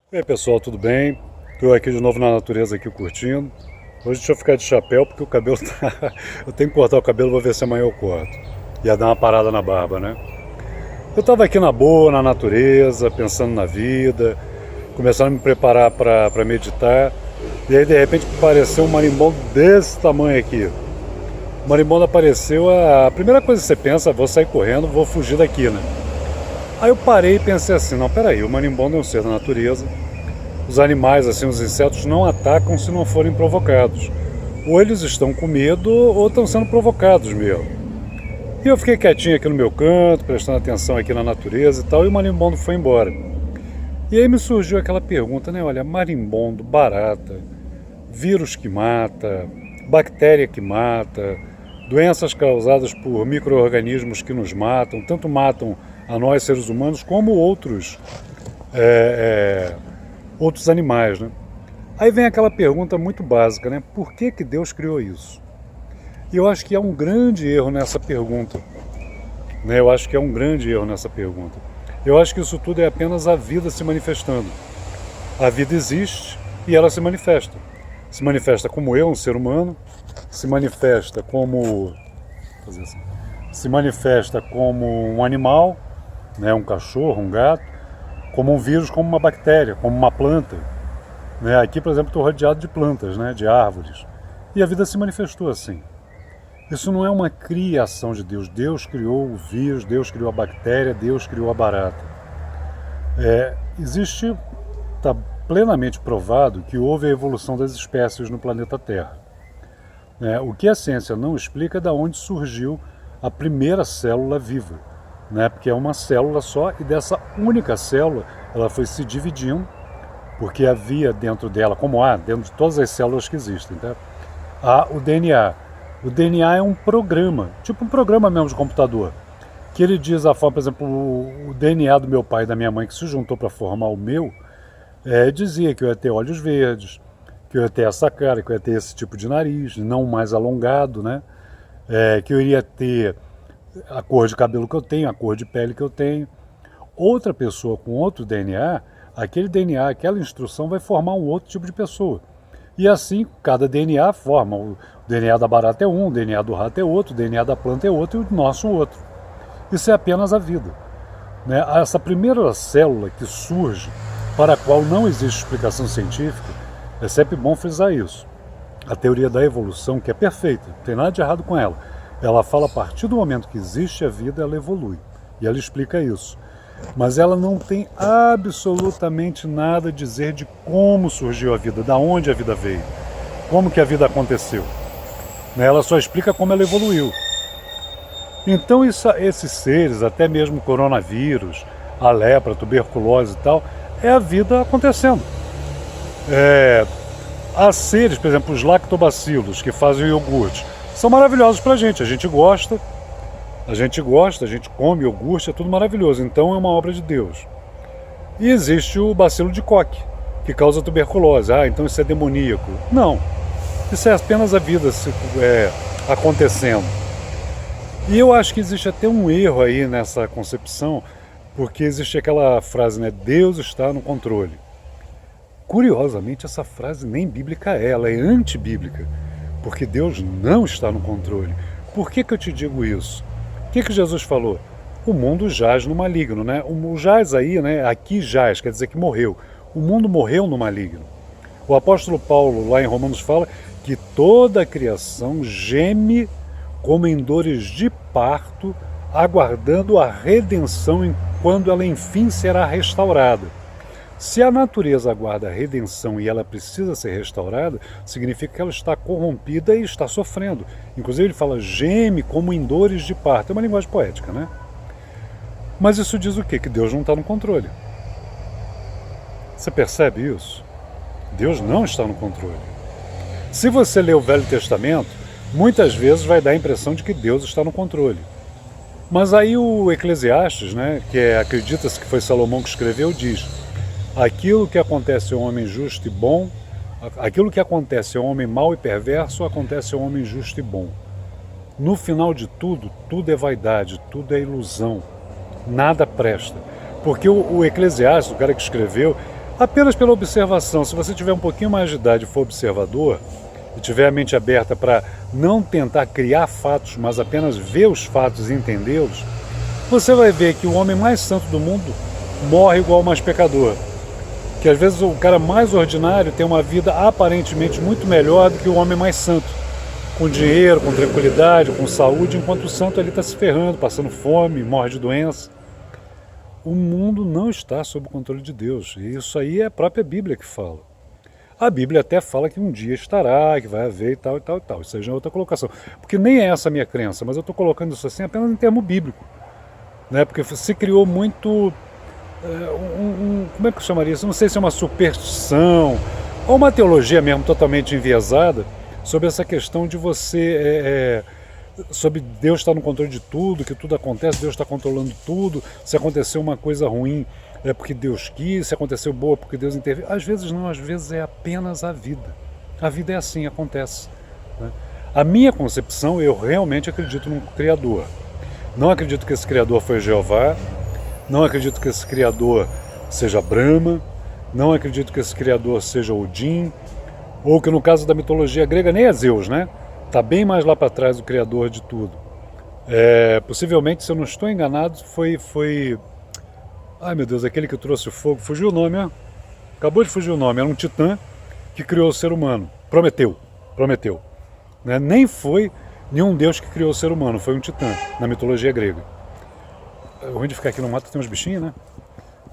E aí pessoal, tudo bem? Estou aqui de novo na natureza aqui curtindo. Hoje deixa eu ficar de chapéu porque o cabelo tá... Eu tenho que cortar o cabelo, vou ver se amanhã eu corto. Ia dar uma parada na barba, né? Eu estava aqui na boa, na natureza, pensando na vida, começando a me preparar para meditar. E aí de repente apareceu um marimbondo desse tamanho aqui. O marimbondo apareceu, a primeira coisa que você pensa, vou sair correndo, vou fugir daqui, né? Aí eu parei e pensei assim, não, peraí, o marimbondo é um ser da natureza. Os animais, assim, os insetos não atacam se não forem provocados. Ou eles estão com medo ou estão sendo provocados mesmo. E eu fiquei quietinho aqui no meu canto, prestando atenção aqui na natureza e tal, e o marimbondo foi embora. E aí me surgiu aquela pergunta, né? Olha, marimbondo, barata, vírus que mata, bactéria que mata, doenças causadas por micro-organismos que nos matam, tanto matam a nós seres humanos como outros animais, né? Aí vem aquela pergunta muito básica, né? Por que que Deus criou isso? E eu acho que há um grande erro nessa pergunta, né? Eu acho que é um grande erro nessa pergunta. Eu acho que isso tudo é apenas a vida se manifestando. A vida existe e ela se manifesta. Se manifesta como eu, um ser humano, se manifesta como, fazer assim, se manifesta como um animal, né? Um cachorro, um gato, como um vírus, como uma bactéria, como uma planta. Né? Aqui, por exemplo, estou rodeado de plantas, né? De árvores. E a vida se manifestou assim. Isso não é uma criação de Deus. Deus criou o vírus, Deus criou a bactéria, Deus criou a barata. Está plenamente provado que houve a evolução das espécies no planeta Terra. O que a ciência não explica é de onde surgiu a primeira célula viva. Né? Porque é uma célula só e dessa única célula ela foi se dividindo porque havia dentro dela, como há dentro de todas as células que existem, tá? Há o DNA. O DNA é um programa, tipo um programa mesmo de computador, que ele diz a forma, por exemplo, o DNA do meu pai e da minha mãe que se juntou para formar o meu, dizia que eu ia ter olhos verdes, que eu ia ter essa cara, que eu ia ter esse tipo de nariz, não mais alongado, né? Que eu iria ter a cor de cabelo que eu tenho, a cor de pele que eu tenho. Outra pessoa com outro DNA, aquele DNA, aquela instrução vai formar um outro tipo de pessoa. E assim, cada DNA forma. O DNA da barata é um, o DNA do rato é outro, o DNA da planta é outro e o nosso outro. Isso é apenas a vida. Né? Essa primeira célula que surge, para a qual não existe explicação científica, é sempre bom frisar isso. A teoria da evolução, que é perfeita, não tem nada de errado com ela. Ela fala a partir do momento que existe a vida, ela evolui. E ela explica isso. Mas ela não tem absolutamente nada a dizer de como surgiu a vida, da onde a vida veio, como que a vida aconteceu. Ela só explica como ela evoluiu. Então esses seres, até mesmo o coronavírus, a lepra, a tuberculose e tal, é a vida acontecendo. Há seres, por exemplo, os lactobacilos, que fazem o iogurte, são maravilhosos pra gente, a gente gosta, a gente come iogurte, é tudo maravilhoso, então é uma obra de Deus. E existe o bacilo de Koch, que causa tuberculose. Ah, então isso é demoníaco. Não, isso é apenas a vida acontecendo. E eu acho que existe até um erro aí nessa concepção, porque existe aquela frase, né? Deus está no controle. Curiosamente, essa frase nem bíblica é, ela é antibíblica, porque Deus não está no controle. Por que eu te digo isso? O que Jesus falou? O mundo jaz no maligno, né? O jaz aí, né? Aqui jaz, quer dizer que morreu. O mundo morreu no maligno. O apóstolo Paulo, lá em Romanos, fala que toda a criação geme como em dores de parto, aguardando a redenção quando ela enfim será restaurada. Se a natureza aguarda a redenção e ela precisa ser restaurada, significa que ela está corrompida e está sofrendo. Inclusive ele fala geme como em dores de parto. É uma linguagem poética, né? Mas isso diz o quê? Que Deus não está no controle. Você percebe isso? Deus não está no controle. Se você lê o Velho Testamento, muitas vezes vai dar a impressão de que Deus está no controle. Mas aí o Eclesiastes, né, acredita-se que foi Salomão que escreveu, diz: aquilo que acontece ao homem justo e bom, aquilo que acontece ao homem mau e perverso, acontece ao homem justo e bom. No final de tudo, tudo é vaidade, tudo é ilusão, nada presta. Porque o Eclesiastes, o cara que escreveu, Apenas pela observação. Se você tiver um pouquinho mais de idade e for observador, e tiver a mente aberta para não tentar criar fatos, mas apenas ver os fatos e entendê-los, você vai ver que o homem mais santo do mundo morre igual o mais pecador. Que às vezes o cara mais ordinário tem uma vida aparentemente muito melhor do que o homem mais santo. Com dinheiro, com tranquilidade, com saúde, enquanto o santo ali está se ferrando, passando fome, morre de doença. O mundo não está sob o controle de Deus. E isso aí é a própria Bíblia que fala. A Bíblia até fala que um dia estará, que vai haver e tal, e tal, e tal. Isso aí já é outra colocação. Porque nem é essa a minha crença, mas eu estou colocando isso assim apenas em termo bíblico. Né? Porque se criou muito... como é que eu chamaria isso? Não sei se é uma superstição ou uma teologia mesmo totalmente enviesada sobre essa questão de você... sobre Deus estar no controle de tudo, que tudo acontece, Deus está controlando tudo. Se aconteceu uma coisa ruim é porque Deus quis, se aconteceu boa é porque Deus interveio. Às vezes não, às vezes é apenas a vida. A vida é assim, acontece. Né? A minha concepção, eu realmente acredito num Criador. Não acredito que esse Criador foi Jeová, não acredito que esse Criador seja Brahma, não acredito que esse Criador seja Odin, ou que no caso da mitologia grega nem é Zeus, né? Está bem mais lá para trás o Criador de tudo. Possivelmente, se eu não estou enganado, foi... Ai meu Deus, aquele que trouxe o fogo, fugiu o nome, ó. Acabou de fugir o nome, era um titã que criou o ser humano. Prometeu. Né? Nem foi nenhum deus que criou o ser humano, foi um titã, na mitologia grega. É ruim de ficar aqui no mato, tem uns bichinhos, né?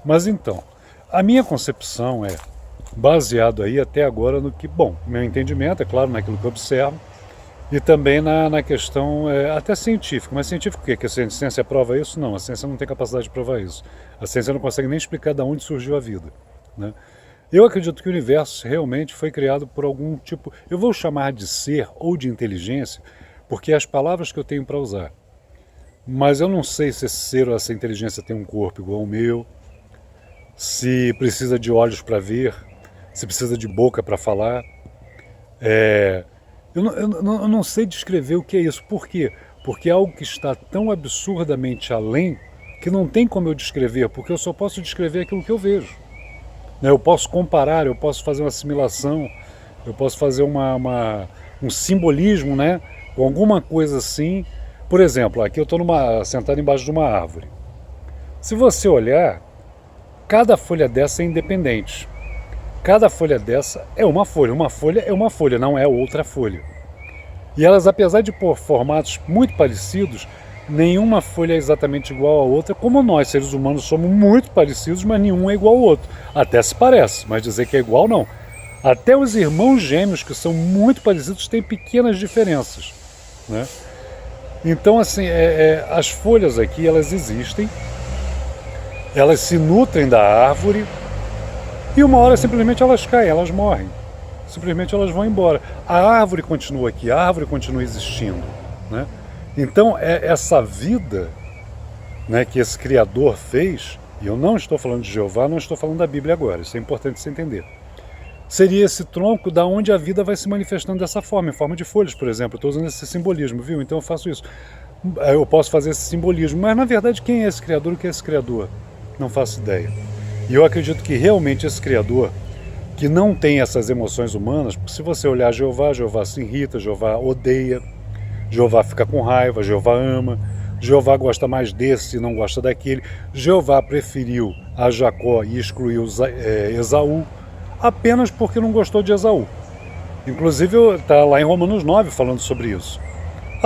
Mas então, a minha concepção é baseado aí até agora no que, bom, meu entendimento, é claro, naquilo que eu observo, e também na questão até científica. Mas científico o quê? Que a ciência prova isso? Não, a ciência não tem capacidade de provar isso. A ciência não consegue nem explicar de onde surgiu a vida. Né? Eu acredito que o universo realmente foi criado por algum tipo, eu vou chamar de ser ou de inteligência, porque é as palavras que eu tenho para usar. Mas eu não sei se esse ser ou essa inteligência tem um corpo igual ao meu, se precisa de olhos para ver, se precisa de boca para falar. Eu não sei descrever o que é isso. Por quê? Porque é algo que está tão absurdamente além que não tem como eu descrever, porque eu só posso descrever aquilo que eu vejo. Eu posso comparar, eu posso fazer uma assimilação, eu posso fazer um simbolismo, né, com alguma coisa assim. Por exemplo, aqui eu estou sentado embaixo de uma árvore. Se você olhar, cada folha dessa é independente. Cada folha dessa é uma folha é uma folha, não é outra folha. E elas, apesar de pôr formatos muito parecidos, nenhuma folha é exatamente igual à outra, como nós, seres humanos, somos muito parecidos, mas nenhum é igual ao outro. Até se parece, mas dizer que é igual, não. Até os irmãos gêmeos, que são muito parecidos, têm pequenas diferenças. Né? Então, assim, as folhas aqui, elas existem, elas se nutrem da árvore, e uma hora simplesmente elas caem, elas morrem. Simplesmente elas vão embora. A árvore continua aqui, a árvore continua existindo. Né? Então, essa vida, né, que esse Criador fez, e eu não estou falando de Jeová, não estou falando da Bíblia agora, isso é importante você entender. Seria esse tronco da onde a vida vai se manifestando dessa forma, em forma de folhas, por exemplo. Eu estou usando esse simbolismo, viu? Então eu faço isso. Eu posso fazer esse simbolismo, mas na verdade quem é esse Criador? O que é esse Criador? Não faço ideia. E eu acredito que realmente esse Criador, que não tem essas emoções humanas, porque se você olhar Jeová, Jeová se irrita, Jeová odeia, Jeová fica com raiva, Jeová ama, Jeová gosta mais desse e não gosta daquele. Jeová preferiu a Jacó e excluiu Esaú apenas porque não gostou de Esaú. Inclusive está lá em Romanos 9 falando sobre isso.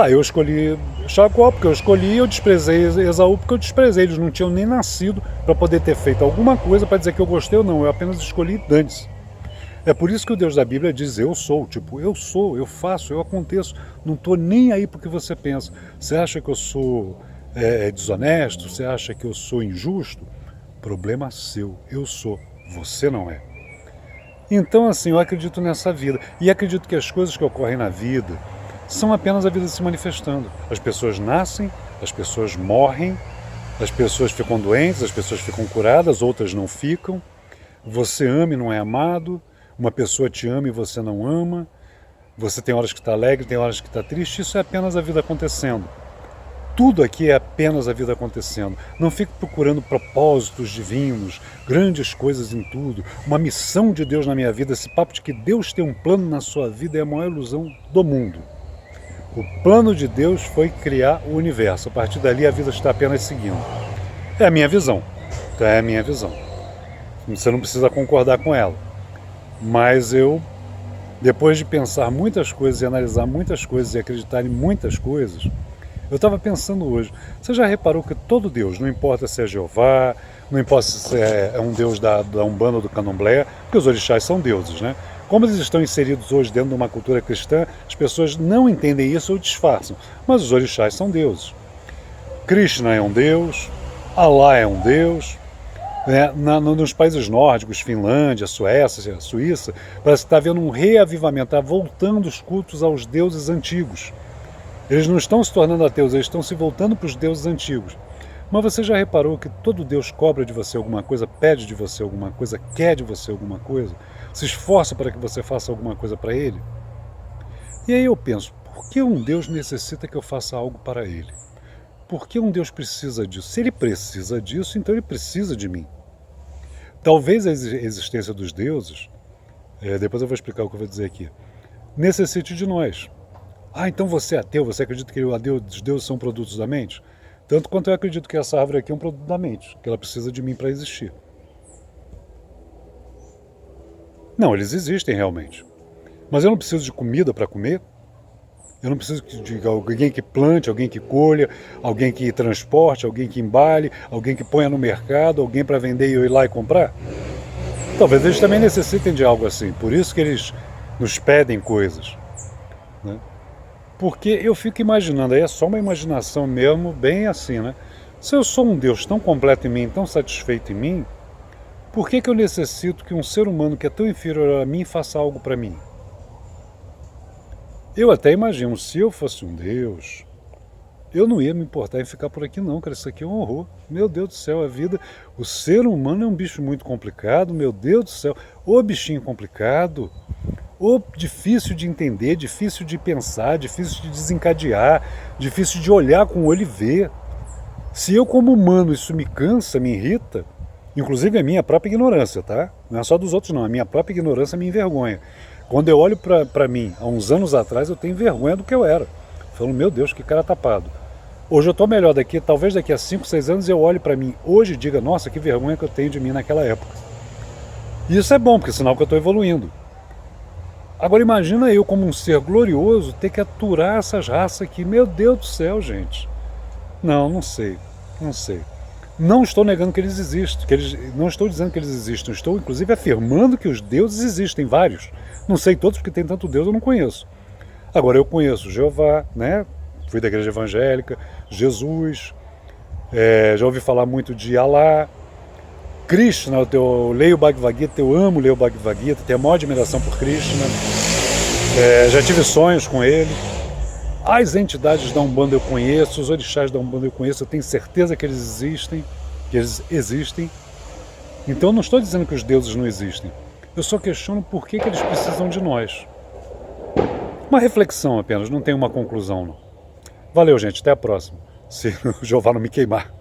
Eu escolhi Jacó porque eu escolhi, eu desprezei Esaú porque eu desprezei. Eles não tinham nem nascido para poder ter feito alguma coisa para dizer que eu gostei ou não. Eu apenas escolhi e dane-se. É por isso que o Deus da Bíblia diz eu sou. Tipo, eu sou, eu faço, eu aconteço. Não estou nem aí porque você pensa. Você acha que eu sou desonesto? Você acha que eu sou injusto? Problema seu. Eu sou. Você não é. Então, assim, eu acredito nessa vida. E acredito que as coisas que ocorrem na vida são apenas a vida se manifestando. As pessoas nascem, as pessoas morrem, as pessoas ficam doentes, as pessoas ficam curadas, outras não ficam. Você ama e não é amado. Uma pessoa te ama e você não ama. Você tem horas que está alegre, tem horas que está triste. Isso é apenas a vida acontecendo. tudo aqui é apenas a vida acontecendo. Não fique procurando propósitos divinos, grandes coisas em tudo, uma missão de Deus na minha vida. Esse papo de que Deus tem um plano na sua vida é a maior ilusão do mundo. O plano de Deus foi criar o universo. A partir dali a vida está apenas seguindo. É a minha visão. Então é a minha visão. Você não precisa concordar com ela. Mas eu, depois de pensar muitas coisas e analisar muitas coisas e acreditar em muitas coisas, eu estava pensando hoje, você já reparou que todo Deus, não importa se é Jeová, não importa se é um Deus da Umbanda ou do Candomblé, porque os orixás são deuses, né? Como eles estão inseridos hoje dentro de uma cultura cristã, as pessoas não entendem isso ou disfarçam, mas os orixás são deuses. Krishna é um deus, Alá é um deus, né? Nos países nórdicos, Finlândia, Suécia, Suíça, parece que está havendo um reavivamento, está voltando os cultos aos deuses antigos. Eles não estão se tornando ateus, eles estão se voltando para os deuses antigos. Mas você já reparou que todo Deus cobra de você alguma coisa, pede de você alguma coisa, quer de você alguma coisa, se esforça para que você faça alguma coisa para ele? E aí eu penso, por que um Deus necessita que eu faça algo para ele? Por que um Deus precisa disso? Se ele precisa disso, então ele precisa de mim. Talvez a existência dos deuses, depois eu vou explicar o que eu vou dizer aqui, necessite de nós. Ah, então você é ateu, você acredita que os deuses são produtos da mente? Tanto quanto eu acredito que essa árvore aqui é um produto da mente, que ela precisa de mim para existir. Não, eles existem realmente. Mas eu não preciso de comida para comer? Eu não preciso de alguém que plante, alguém que colha, alguém que transporte, alguém que embale, alguém que ponha no mercado, alguém para vender e eu ir lá e comprar? Talvez eles também necessitem de algo assim, por isso que eles nos pedem coisas, né? Porque eu fico imaginando, aí é só uma imaginação mesmo, bem assim, né? Se eu sou um Deus tão completo em mim, tão satisfeito em mim, por que eu necessito que um ser humano que é tão inferior a mim faça algo para mim? Eu até imagino, se eu fosse um Deus, eu não ia me importar em ficar por aqui não, cara, isso aqui é um horror. Meu Deus do céu, a vida, o ser humano é um bicho muito complicado, meu Deus do céu, ô bichinho complicado, ou difícil de entender, difícil de pensar, difícil de desencadear, difícil de olhar com o olho e ver. Se eu como humano isso me cansa, me irrita, inclusive a minha própria ignorância, tá? Não é só dos outros não, a minha própria ignorância me envergonha. Quando eu olho para mim, há uns anos atrás, eu tenho vergonha do que eu era. Falando, meu Deus, que cara tapado. Hoje eu estou melhor daqui, talvez daqui a 5, 6 anos eu olhe para mim hoje e diga, nossa, que vergonha que eu tenho de mim naquela época. E isso é bom, porque é sinal que eu estou evoluindo. Agora imagina eu como um ser glorioso ter que aturar essas raças aqui. Meu Deus do céu, gente. Não sei. Não estou negando que eles existem, não estou dizendo que eles existem, estou inclusive afirmando que os deuses existem, vários. Não sei todos porque tem tanto Deus, eu não conheço. Agora eu conheço Jeová, né? Fui da igreja evangélica, Jesus, já ouvi falar muito de Alá, Krishna, eu leio o Bhagavad Gita, eu amo ler o Bhagavad Gita, tenho a maior admiração por Krishna, já tive sonhos com ele. As entidades da Umbanda eu conheço, os orixás da Umbanda eu conheço, eu tenho certeza que eles existem. Então eu não estou dizendo que os deuses não existem, eu só questiono por que eles precisam de nós. Uma reflexão apenas, não tem uma conclusão não. Valeu gente, até a próxima, se o Jeová não me queimar.